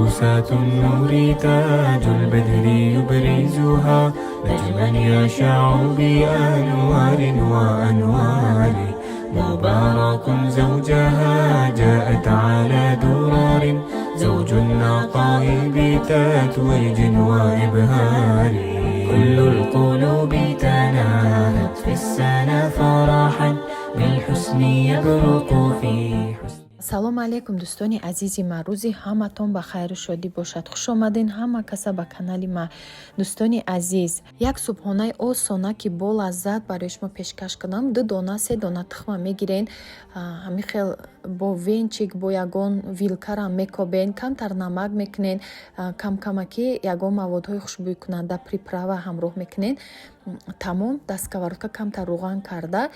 عروسات النور تاج البدر يبرزها نجما يشع بأنوار وأنوار مبارك زوجها جاءت على درار زوج النقاء بتتويج وإبهار كل القلوب تناهت في السنة فرحا بالحسن يبرق في حسن. салому алейкум дӯстони азизи ма, рӯзи ҳаматон ба хайру шодӣ бошад. хуш омадин ҳама каса ба канали ма. дӯстони азиз, як субҳонаи осона ки бо лаззат барои шумо пешкаш кардам. 2 дона 3 дона тухма мегирен, ҳамин хел бо венчик бо ягон вилкара мекобен, камтар намак мекунен, камакки ягон маводҳои хушбӯйкунанда приправа ҳамроҳ мекунен. тамом дастсковородка камтар руған карда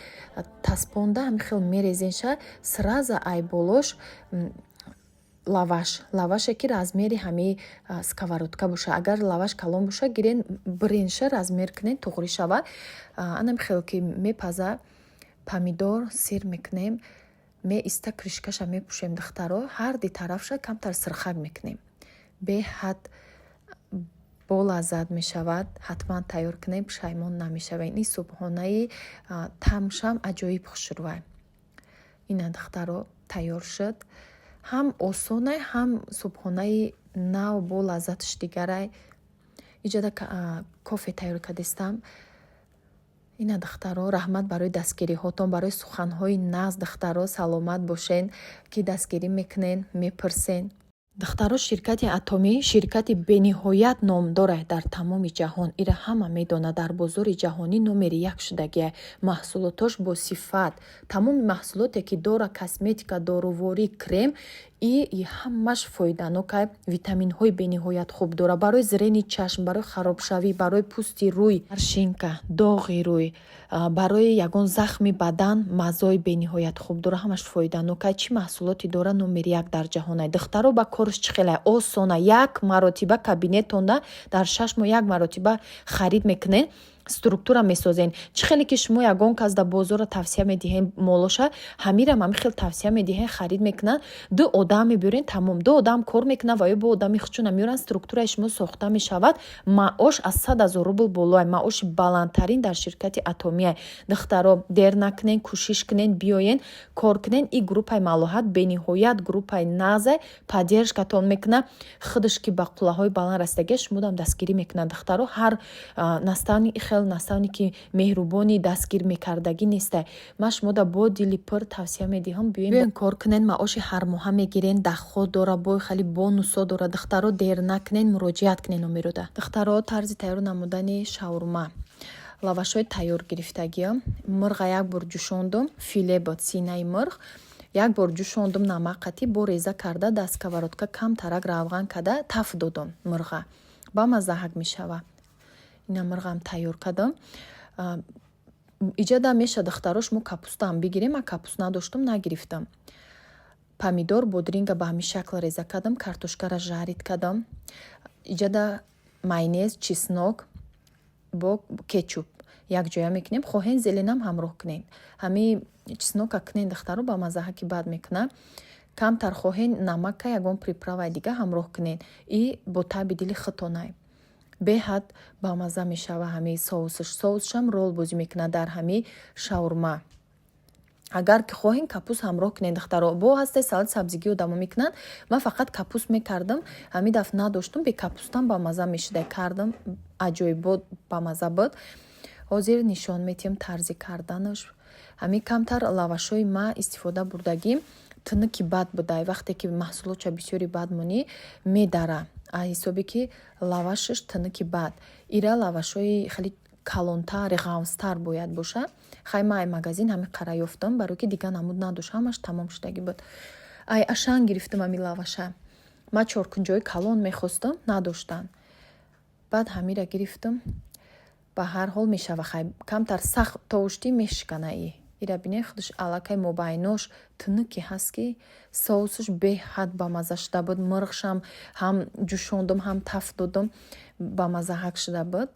таспонда ҳамин хел мерезенша сразу ай болош лаваше ки размери ҳами сковородка боша. агар лаваш калон боша гирен бренша размер кунен туғри шава. анам хел ки мепаза помидор сир мекунем, меиста кришкаша мепӯшем духтаро, ҳар ди тарафша камтар сирхак мекунем. беҳад бо лаззат мешавад. ҳатман тайёр кунем, пушаймон намешавем. ин субҳонаи тамшам аҷоиб хушрӯвай. ина духтаро тайёр шуд. ҳам осонай, ҳам субҳонаи нав бо лаззатш дигарай. иҷода кофе тайёр кардистам. ина духтаро раҳмат барои дастгириҳотон, барои суханҳои нағз. духтаро саломат бошен ки дастгирӣ мекунен, мепурсен. духтаро ширкати атомӣ ширкати бениҳоят ном дорад дар тамоми ҷаҳон. ира ҳама медонад, дар бозори ҷаҳонӣ номери як шудагия. маҳсулотош бо сифат, тамоми маҳсулоте ки дора косметика, доруворӣ, крем, и ҳамаш фоиданокай. витаминҳои бениҳоят хуб дора барои зирени чашм, барои харобшавӣ, барои пӯсти рӯй, аршинка, доғи рӯй, барои ягон захми бадан мазои бениҳоят хуб дора. ҳамаш фоиданокай. чӣ маҳсулоти дора номери як дар ҷаҳонай. духтаро ба корш чӣ хелай осона. як маротиба кабинетонда дар 6 моҳ як маротиба харид мекунен, структура месозен. чӣ хеле ки шумо ягон кас дар бозора тавсия медиҳен молоша, ҳамирам ҳамин хел тавсия медиҳен, харид мекунан. 2 одам мебурен, тамом 2 одам кор мекунан ва ё бо одами хучуна меёран, структураи шумо сохта мешавад. маош аз 100 000 рубл болоай. маоши баландтарин дар ширкати атомия. духтаро дер накунен, кӯшиш кунен, биёен кор кунен. ин группаи малоҳат бениҳоят группаи нағзе поддержкатон мекуна. худаш ки ба қуллаҳои баланд расидагӣ шумодам дастгирӣ мекунад. духтаро ҳар наставни хел наставне ки меҳрубони дастгир мекардагӣ нестай. ман шумода бо дили пур тавсия медиҳам биёен кор кунен. маоши ҳар моҳа мегирен, дахҳо дора, бо хали бонусо дора. духтаро дер накунен, муроҷиат кунен номерода. духтаро тарзи тайёр намудани шаурма. лавашҳои тайёр гирифтагӣ. мурға як бор ҷӯшондум, филе бод синаи мурғ як бор ҷӯшондум, намақ қатӣ бо реза карда дар сковородка камтарак равған карда таф додум. мурға ба маззаҳак мешава. ина мурғам тайёр кардам. иҷода меша духтаро шумо капуста ҳам бигирем. ман капуст надоштум, нагирифтам. помидор бодринга ба ҳамин шакл реза кардам, картошкара жарид кардам. иҷода майонез, чеснок бо кетчуп якҷоя мекунем. хоҳен зеленам ҳамроҳ кунен. ҳамин чеснока кунен духтаро ба маззаҳаки бад мекуна. камтар хоҳен намака ягон приправаи дига ҳамроҳ кунен. и бо таби дили хитонай беҳад бамаза мешава. ҳамин соусшам рол бозӣ мекунад дар ҳамин шаурма. агар ки хоҳен капуст ҳамроҳ кунед духтаро. бо ҳасте салати сабзигӣ одамо мекунанд. ман фақат капуст мекардам. ҳамин дафъ надоштум, бе капустам бамаза мешуда кардам. аҷоиб буд, бамаза буд. ҳозир нишон метиҳам тарзи карданаш. ҳамин камтар лавашҳои ма истифода бурдагим тунуки бад будай. вақте ки маҳсулотша бисёри бад монӣ медара аз ҳисоби ки лавашаш тунуки бад. ира лавашҳои хеле калонтар, ғафстар бояд боша. хай ман ай магазин ҳамин қара ёфтам, барои ки дига намуд надошт, ҳамаш тамом шудагӣ буд. ай ашан гирифтам ҳамин лаваша. ман чоркунҷои калон мехостам, надоштан. баъд ҳамира гирифтам. ба ҳар ҳол мешава хай камтар сахт товуштӣ мешиканаи. ира бинед худаш аллакай мобайнош тунуки ҳаст ки соусаш беҳад бамаза шуда буд. мурғшам ҳам ҷӯшондум, ҳам таф додум, бамазаҳак шуда буд.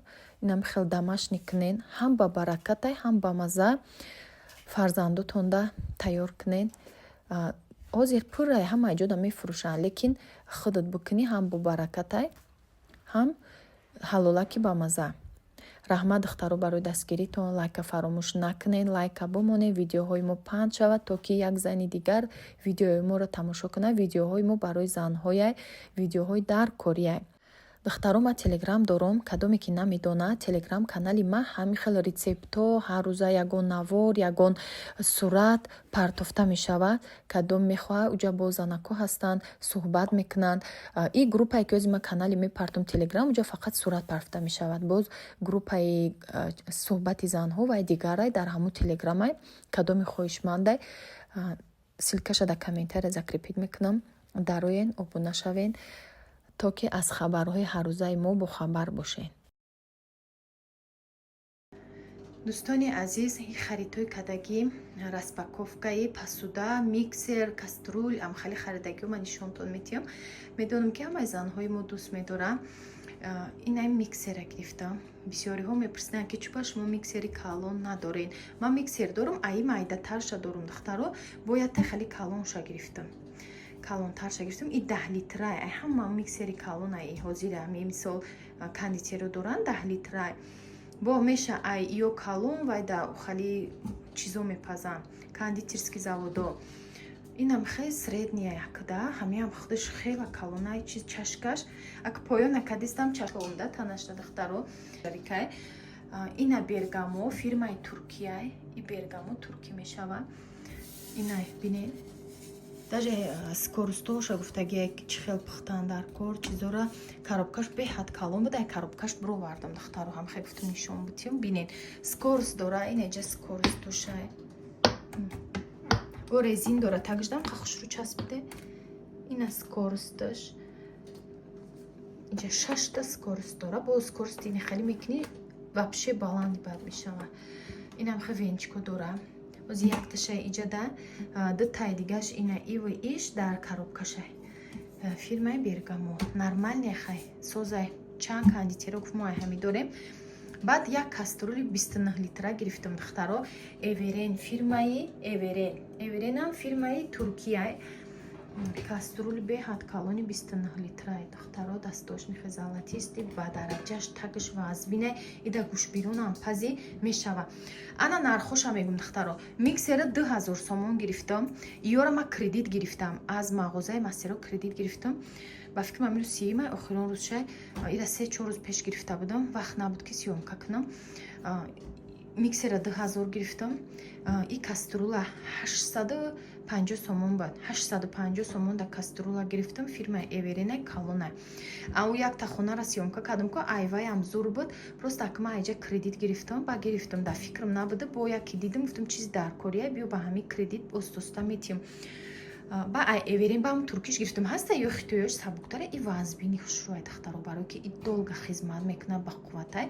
инам хел домашний кунен, ҳам ба баракатай, ҳам бамаза. фарзандотонда тайёр кунен. ҳозир пурра ҳама ҷода мефурӯшанд, лекин худат бикунӣ ҳам бо баракатай, ҳам ҳалолаки бамаза. раҳмат духтаро барои дастгиритон. лайка фаромӯш накунед, лайка бимонед, видеоҳои мо паҳн шавад, то ки як зани дигар видеои моро тамошо кунад. видеоҳои мо барои занҳояй, видеоҳои даркорияй. духтаро ма телеграм дорам, кадоме ки намедонад, телеграм канали ма ҳамин хел рецептҳо, ҳар рӯза ягон навор, ягон сурат партофта мешавад. кадом мехоҳад, уҷа бо занакҳо ҳастанд, суҳбат мекунанд. И группае ки ози ма канали мепартом телеграм, уҷа фақат сурат партофта мешавад. боз группаи суҳбати занҳо ва дигарай дар ҳамун телеграмай. кадоми хоҳишмандай силкаша дар комментария закрепит мекунам. дароен обуна шавен, то ки аз хабарҳои ҳаррӯзаи мо бохабар бошед. дӯстони азиз, харидҳои кадагӣ, распаковкаи посуда, миксер, каструл, амхали харидагио ман нишонтон метиҳам. медонам ки ҳамаи занҳои мо дӯст медоранд. инаи миксера гирифтам. бисёриҳо мепурсиданд ки чӯба шумо миксери калон надоред. ман миксер дорам, аи майдатарша дорам духтаро, бояд хали калонша гирифтам. калонтарша гирифтам. И 10 литрай, ай ҳама миксери калонай ҳозира, мисол кондитеро доранд 10 литрай. бо меша ай ё калон вай да хали чизо мепазанд, кондитерский заводо. инам хел средния якда, ҳамиам худаш хела калонай чиз чашкаш, ак поён акадистам чашкаонда танашда духтаро. Рикай ина бергамо, фирмаи Туркияй, и бергамо турки мешава. инай бинед даже скоростоша гуфтагия чӣ хел пухтан дар кор чизора коробкаш беҳад калон буда, коробкаш бировардам духтаро ҳам хел гуфтам нишон бутим. бинед скорост дора, инаҷа скоростошай бо резин дора, тагждам хахушру часпиде. ина скоросташ инҷа 6 скорост дора. бо скорост ина хали мекунӣ вообще баланд бад мешава. инам хел венчко дора. оз якташай иҷада дай дигаш ина иву иш дар коробкашай. фирмаи бергамо нормальне хай созай чанд кондитеро гуфмоай ҳами дорем. баъд як каструли 29 литра гирифтам духтаро. Эверен фирмаи эверенам фирмаи Туркияй. каструли беҳад калони 29 литрай духтаро. дастдош мехе золатисти ба дараҷаш тагш вазбинай ида гӯшбиронам пази мешава. ана нархоша мегум духтаро. миксера 2000 сомон гирифтам. иёра ма кредит гирифтам аз мағозаи мастеро кредит гирифтам. ба фикрам амиру сиимай охирон рӯзшай ида 3-4 рӯз пеш гирифта будам, вақт набуд ки сиёмка кунам. миксера 2000 гирифтам. и каструла 850 сомон бад. 850 сомон да каструла гирифтам. фирмаи Эверена калона. ау якта хонара сиёмка кардам ки айваям зур буд. просто акма айҷа кредит гирифтам. ба гирифтам да фикрам набуда, бо яки дидам гуфтам чизи даркория биё ба ҳами кредит остоста метиҳам. ба ай эверен ба ам туркиш гирифтам. ҳаста ё хитоёш сабуктара и вазбини хушрӯай духтаро барои ки и долга хизмат мекунад ба қувватай.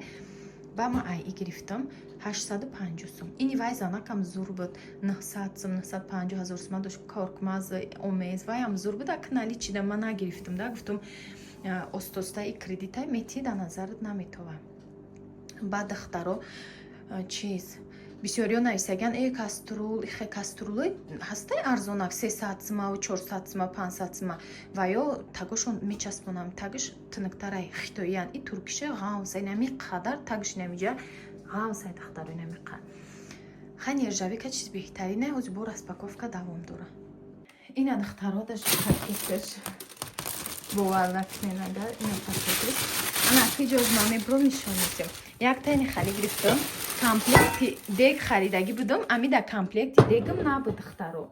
ба ма ай гирифтам 850 сом. ини вай занакам зур буд. 900 сом 950 ҳазор сом дошт коркмаз омез ваям зур буд. ак нали чида ма нагирифтам да гуфтам остоста и кредитай мети да назарат наметова. ба духтаро чиз бисёриё нависаган каструлы ҳастай арзонак 300 сима 400 сима 500 сима ва ё тагошон мечаспонам. тагиш тинктарай хитоиян и туркиша ғавсай нами қадар тагиш намиҷа ғавсай духтаро намиқа хани ержавика чиз беҳтарина. ҳози бо распаковка давом дора. ина духтаро даш пакеташ бовар накунед агар ина пакеташ ана ҳиҷоз ма мебро нишон метем. як тайни хали гирифтам. комплекти дег харидаги будам. амида комплекти дегам набуд духтаро.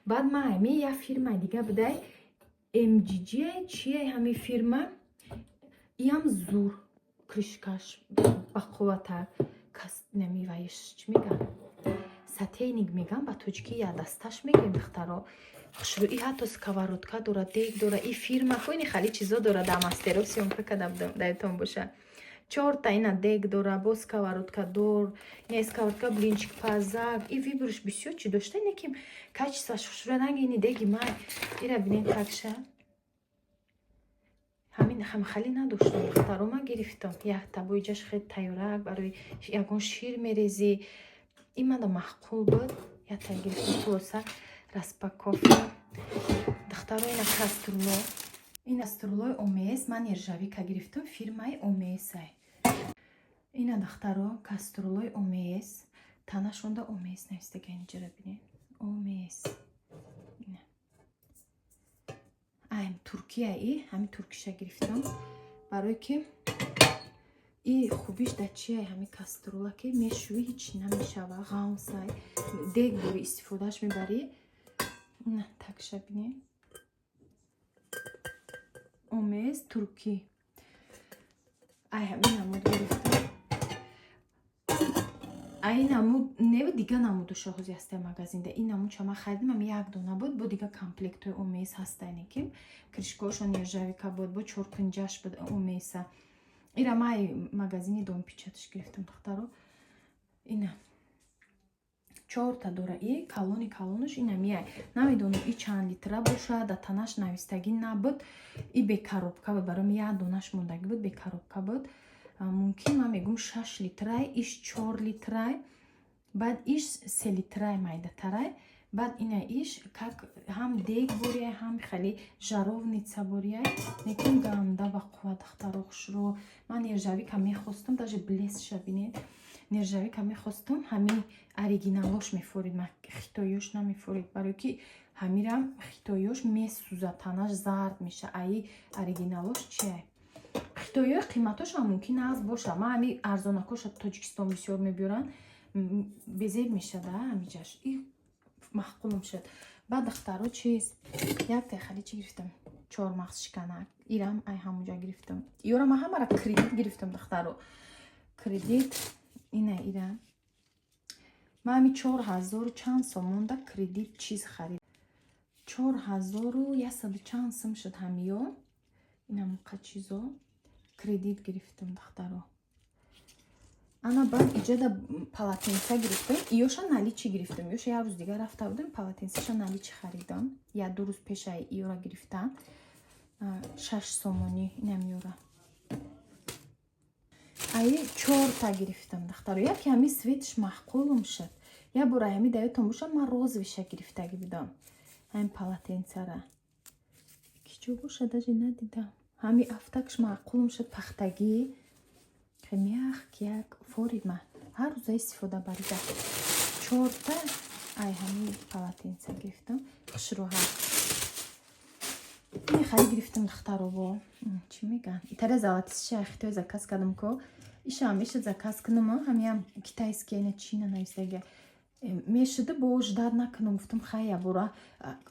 баъд ма ами я фирма дига будай MGG чияй ҳами фирма иам зур кришкаш ба қувватар каст намиваиш чӣ меган сатейник меган ба тоҷики я дасташ мегем духтаро. хушрӯи ҳатто сковородка дора, дег дора. и фирма коини хали чизо дора. да мастеро сиёмка када будам даётон боша. 4 та ина дег дора, бо сковородка дор, не сковородка блинчик пазак и вибруш бисёр чи дошта. неким качество шушра нагини деги май ира бинен такша ҳамин хамхали надоштам духтаро. ма гирифтам як табоиҷаш хел тайёрак барои ягон шир мерези имада маъқул буд. як та гирифтам хулоса распаковка Дахтаро ина каструло. Ин каструлои ОМС ман нержавика гирифтам фирмаи ОМС-ай. Ина дахтаро каструлои ОМС. Танашонда ОМС навистаган инҷора бинед. ОМС. Ина. Айм Туркияи, ҳами туркиша гирифтам. Барои ки и хубиш да чияй ҳами каструла ки мешӯи ҳеч намешава ғамсай. Дег бори истифодаш мебарӣ. Ина такша бинед. ОМС туркӣ. Ай ҳами намуд гирифтам. Ай намуд нева дига намудуша ҳози ҳастай магазинда. Ин намуд шама харидим ҳами як дона буд, бо дига комплектои ОМС ҳастайне ки кришкаошон нержавика буд, бо 4-5 буд ОМСа. Ира май магазини Домпечаташ гирифтам дахтаро. Ина 4 дора и калонуш ина мияй. Намедонам и чанд литра бошад, да танаш навистагӣ набуд. И бекоробка буд, барои як донаш мондагӣ буд, бекоробка буд. Мумкин ман мегӯм 6 литрай, иш 4 литрай, баъд иш 3 литрай майдатарай. Баъд ина иш как ҳам дег борияй, ҳам хеле жаровница борияй. Лекин ганда ба қувват дахтаро хушро. Ман нержавика мехостам, даже блесша бинед. Нержавика мехостам, ҳами оригиналош мефорид, ма хитоёш намефорид, барои ки ҳамирам хитоёш месӯзад, танаш зард меша. Аи оригиналош чияй? Хитоёи қиматош ҳам мумкин аст боша. Ма ҳами арзонакоша Тоҷикистон бисёр мебиёранд, безеб мешад ҳамиҷаш. И маҳқулам шуд. Баъд дахтаро чиз як тайхали чи гирифтам, 4 мағз шиканак. Ирам ай ҳамуҷа гирифтам. Иёра ма ҳамара кредит гирифтам дахтаро. Кредит ина ира. Ма ҳами 4000 чанд сомонда кредит чиз харид. 4100 чанд сом шуд ҳамиё. Ина муқа чизо кредит гирифтам дахтаро. Ана баъд иҷода полотенца гирифтам. Иёша наличи гирифтам. Иёша як рӯз дигар рафта будам, полотенцаша наличи харидам. Я 2 рӯз пеша иёра гирифтам. 6 сомонӣ инам иёра. Ай 4 та гирифтам дахтаро. Яке ҳами светиш маҳқулам шуд. Я бора ҳами даётам боша ман розовиша гирифтагӣ будам. Ҳами полотенцара. Киҷо боша даже надидам. Ҳами афтакш маъқулам шуд пахтагӣ. Хемиях як форид ма. Ҳар рӯза истифода барида. 4 та ай ҳами полотенца гирифтам. хушрӯҳа. Ин хари гирифтам дахтаро бо. Чӣ меган? Итара золотистша хитой заказ кардам ко. Иша мешуд заказ кунам, ҳамиам китайския ина чина навистага. Мешуд бо ждат накунам, гуфтам хая бора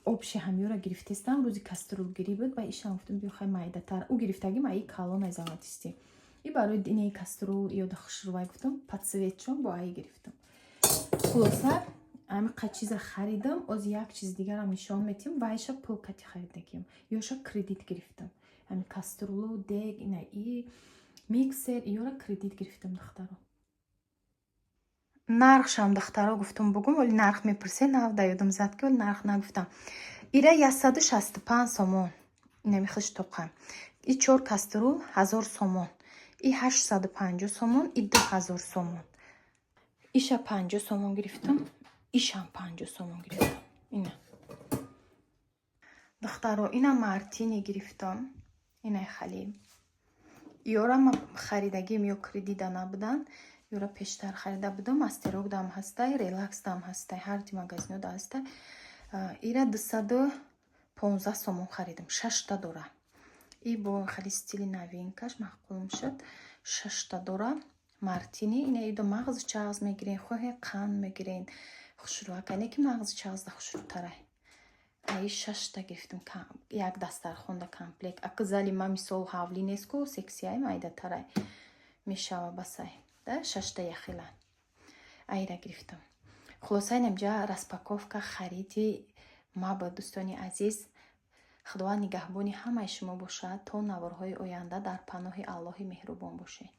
обши ҳамиёра гирифтестам. Рӯзи каструлгирӣ буд, ба иша гуфтам биё хай майдатар. Ӯ гирифтагим аи калонай золотисти. И барои инаи каструл ёда хушрӯвай гуфтам, подсветчон бо аи гирифтам. Хулоса ами қачиза харидам, оз як чиз дигарам нишон метиҳам, вайша пул кати харидагиам. Ёша кредит гирифтам. Ами каструлу, дег, ина и миксер, иёра кредит гирифтам дахтаро. Нархшам дахтаро гуфтам бугум, вали нарх мепурсе, навда ёдам зад ки вали нарх нагуфтам. Ира 165 сомон. Ина мехиш тоқа. И 4 каструл 1000 сомон. И 850 сомон, и 2000 сомон. Иша 50 сомон гирифтам. Ишам 50 сомон гирифтам. Ина. Дахтаро ина мартини гирифтам. Ина хали. Иёра ма харидагим ё кредита набудан. Иёра пештар харида будам. Мастерок дам ҳастай, релакс дам ҳастай. Ҳар ти магазинода ҳастай. Ира 215 сомон харидам. 6 та дора. И бо хали стили новинкаш маҳқулам шуд. 6 та дора. Мартини. Ина идо мағзи чағз мегирен, хоҳе қанд мегирен. Хушрӯҳака, не ки мағзи чағз да хушрӯтарай. Ай 6 та гирифтам, як дастархонда комплект. Ака зали ма мисол ҳавли нест ко сексияй майдатарай мешава басай. Да 6 та яхила. Айра гирифтам. Хулоса инамҷа распаковка хариди ма ба дӯстони азиз. Худованд нигаҳбони ҳамаи шумо бошад то наворҳои оянда дар паноҳи Аллоҳи меҳрубон бошед.